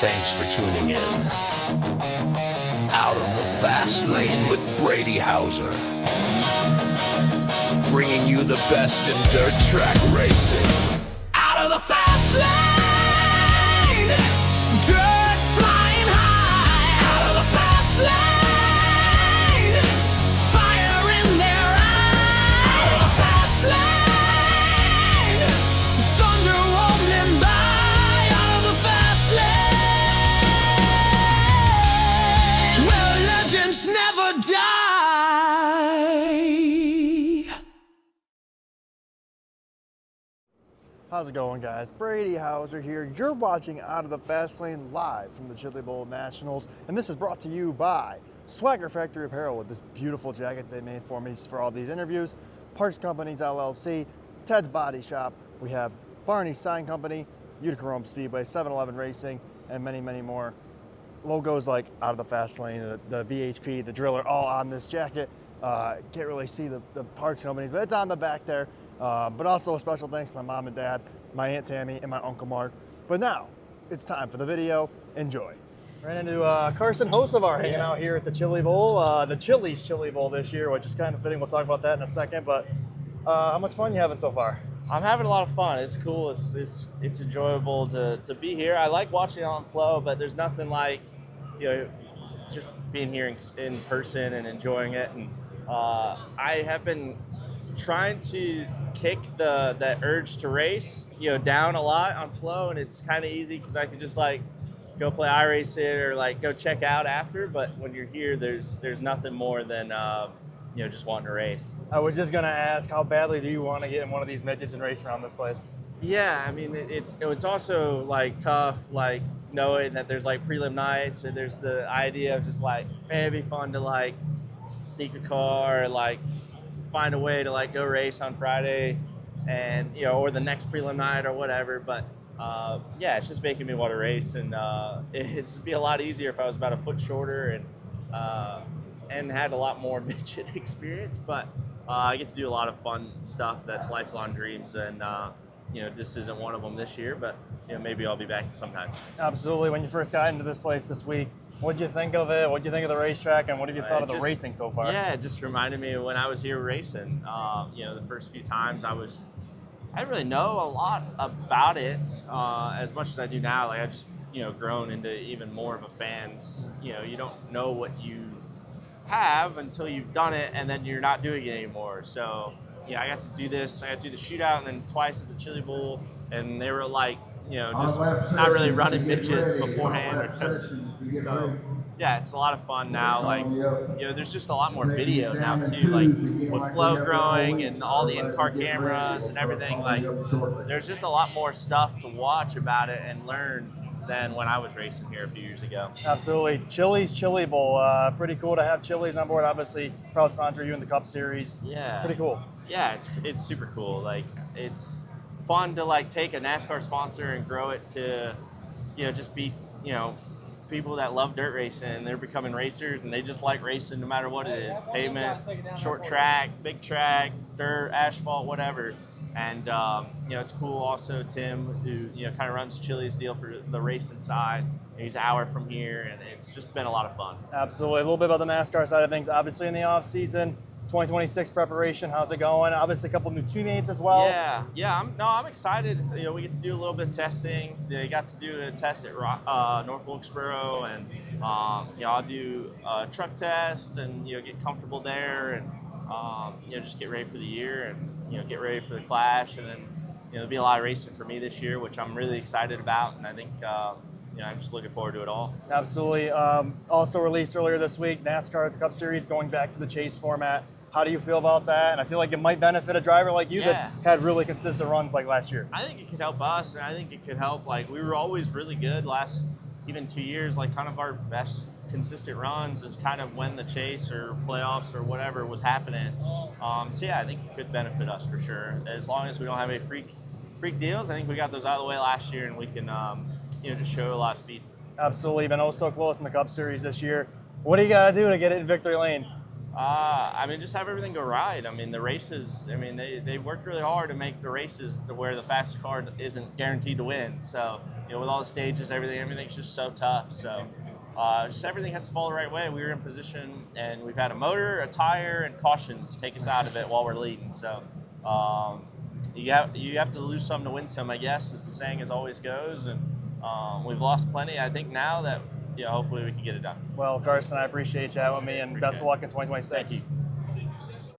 Thanks for tuning in. Out of the Fast Lane with Brady Hauser. Bringing you the best in dirt track racing. Out of the Fast Lane! Dirt flying high! Out of the Fast Lane! Fire in their eyes! Out of the Fast Lane! Thunder rolling by! Out of the Fast Lane! Where legends never die! How's it going, guys? Brady Hauser here. You're watching Out of the Fast Lane live from the Chili Bowl Nationals, and this is brought to you by Swagger Factory Apparel with this beautiful jacket they made for me for all these interviews, Parks Companies LLC, Ted's Body Shop, we have Barney's Sign Company, Utica Rome Speedway, 7-Eleven Racing, and many, many more. Logos like Out of the Fast Lane, the VHP, the Driller, all on this jacket. Can't really see the Parks Companies, but it's on the back there. But also a special thanks to my mom and dad, my Aunt Tammy, and my Uncle Mark. But now, it's time for the video. Enjoy. Ran into Carson Hocevar hanging out here at the Chili Bowl, the Chili's Chili Bowl this year, which is kind of fitting. We'll talk about that in a second. But how much fun you having so far? I'm having a lot of fun. It's cool. It's enjoyable to be here. I like watching it on Flow, but there's nothing like, just being here in person and enjoying it. And I have been trying to kick that urge to race, down a lot on Flow, and it's kind of easy because I can just go play iRacing or go check out after. But when you're here, there's nothing more than just wanting to race. I was just gonna ask, how badly do you want to get in one of these midgets and race around this place? Yeah, I mean it's also tough, knowing that there's prelim nights and there's the idea of just it'd be fun to sneak a car, or find a way to go race on Friday, and or the next prelim night or whatever. But it's just making me want to race, and it'd be a lot easier if I was about a foot shorter and had a lot more midget experience. But I get to do a lot of fun stuff that's lifelong dreams, and this isn't one of them this year, but maybe I'll be back sometime. Absolutely. When you first got into this place this week, what'd you think of it? What'd you think of the racetrack, and what have you thought of the racing so far? Yeah, it just reminded me of when I was here racing. The first few times I didn't really know a lot about it as much as I do now. I just grown into even more of a fan. You don't know what you have until you've done it, and then you're not doing it anymore. So I got to do this. I got to do the shootout, and then twice at the Chili Bowl, and they were just not really running midgets beforehand or testing. So it's a lot of fun now. There's just a lot more video now too, with Flow growing and all the in-car cameras and everything. There's just a lot more stuff to watch about it and learn than when I was racing here a few years ago. Absolutely. Chili's Chili Bowl. Pretty cool to have Chili's on board. Obviously, proud sponsor you in the Cup Series. Yeah. Pretty cool. Yeah, it's super cool. It's fun to take a NASCAR sponsor and grow it to, just be, people that love dirt racing, and they're becoming racers, and they just like racing no matter what it is. Pavement, short track, big track, dirt, asphalt, whatever. And, it's cool also, Tim, who, kind of runs Chili's deal for the racing side. He's an hour from here, and it's just been a lot of fun. Absolutely. A little bit about the NASCAR side of things. Obviously, in the off season, 2026 preparation, how's it going? Obviously, a couple new teammates as well. Yeah. I'm excited. We get to do a little bit of testing. They got to do a test at North Wilkesboro, and I'll do a truck test and get comfortable there, and just get ready for the year, and get ready for the Clash, and then there'll be a lot of racing for me this year, which I'm really excited about, and I think I'm just looking forward to it all. Absolutely. Also released earlier this week, NASCAR at the Cup Series going back to the chase format. How do you feel about that? And I feel like it might benefit a driver like you that's had really consistent runs like last year. I think it could help us, and I think it could help. We were always really good last even 2 years. Kind of our best consistent runs is kind of when the chase or playoffs or whatever was happening. I think it could benefit us for sure. As long as we don't have any freak deals, I think we got those out of the way last year, and we can just show a lot of speed. Absolutely. Been so close in the Cup Series this year. What do you got to do to get it in victory lane? Just have everything go right. The races, they worked really hard to make the races to where the fastest car isn't guaranteed to win. So with all the stages, everything's just so tough. So just everything has to fall the right way. We were in position, and we've had a motor, a tire, and cautions take us out of it while we're leading. So you have to lose some to win some, I guess, as the saying as always goes. And we've lost plenty. I think now that hopefully we can get it done. Well, Carson, I appreciate you chatting with me, and best of luck in 2026. Thank you.